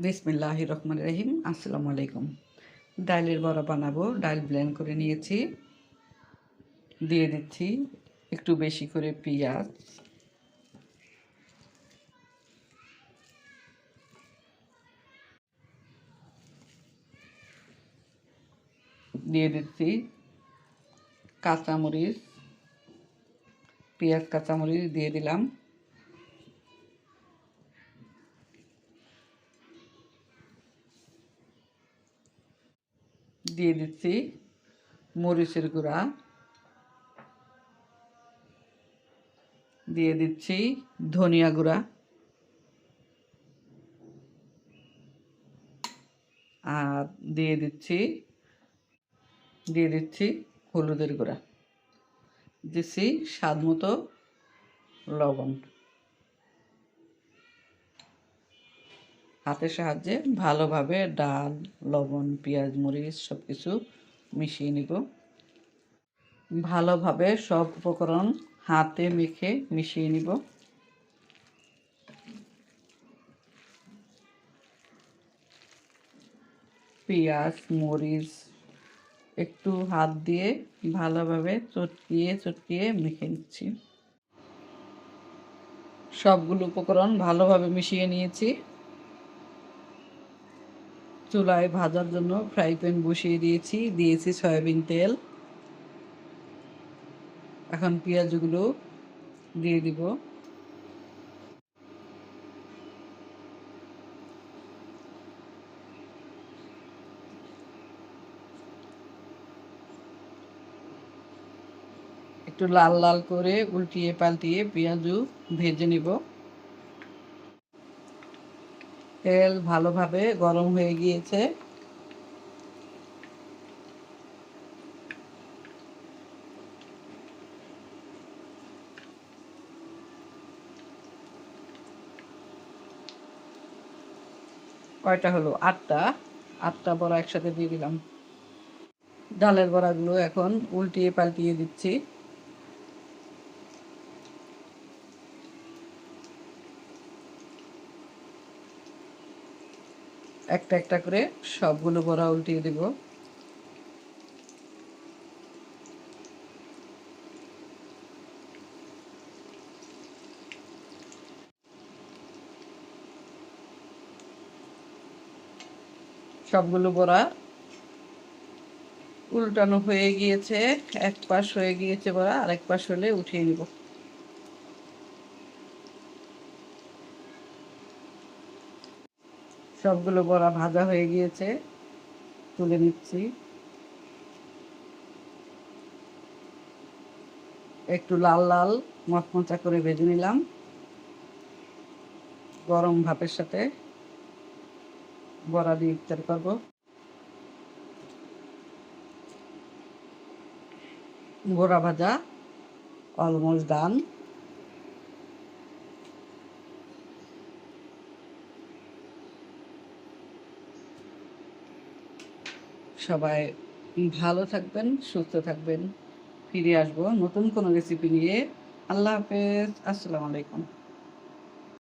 বিসমিল্লাহির রহমানির রহিম। আসসালামু আলাইকুম। ডালের বড়া বানাবো। ডাল ব্লেন্ড করে নিয়েছি, দিয়ে দিচ্ছি একটু বেশি করে পেঁয়াজ, দিয়ে দিচ্ছি কাঁচামরিচ, পেঁয়াজ কাঁচামরিচ দিয়ে দিলাম, দিয়ে দিচ্ছি মরিচের গুঁড়া, দিয়ে দিচ্ছি ধনিয়া গুঁড়া, আর দিয়ে দিচ্ছি হলুদের গুঁড়া, দিচ্ছি স্বাদ মতো লবণ। হাতের সাহায্যে ভালোভাবে ডাল, লবণ, পেঁয়াজ, মরিচ সব কিছু মিশিয়ে নিব। ভালোভাবে সব উপকরণ হাতে মেখে মিশিয়ে নিব। পেঁয়াজ, মরিচ একটু হাত দিয়ে ভালোভাবে চটকিয়ে মেখে নিচ্ছি। সবগুলো উপকরণ ভালোভাবে মিশিয়ে নিয়েছি। চুলায় ভাজার জন্য ফ্রাই প্যান বসিয়ে দিয়েছি সয়াবিন তেল। এখন পেঁয়াজগুলো দিয়ে দিব। একটু লাল লাল করে উল্টিয়ে পাল্টিয়ে পেঁয়াজু ভেজে নিব। তেল ভালোভাবে গরম হয়ে গিয়েছে। কয়টা হলো? আটটা বড়া একসাথে দিয়ে দিলাম। ডালের বড়াগুলো এখন উল্টিয়ে পাল্টিয়ে দিচ্ছি। একটা একটা করে সবগুলো বড়া উল্টিয়ে দেব। সবগুলো বড়া উল্টানো হয়ে গিয়েছে। এক পাশ হয়ে গিয়েছে বড়া, আরেক পাশ হলে উঠিয়ে নিব। সবগুলো বড়া ভাজা হয়ে গিয়েছে, তুলে নিচ্ছি। একটু লাল লাল মচমচা করে ভেজে নিলাম। গরম ভাতের সাথে বড়া দিয়ে ইফতার করব। বড়া ভাজা অলমোস্ট ডান। সবাই ভালো থাকবেন, সুস্থ থাকবেন। ফিরে আসবো নতুন কোনো রেসিপি নিয়ে। আল্লাহ হাফেজ। আসসালামু আলাইকুম।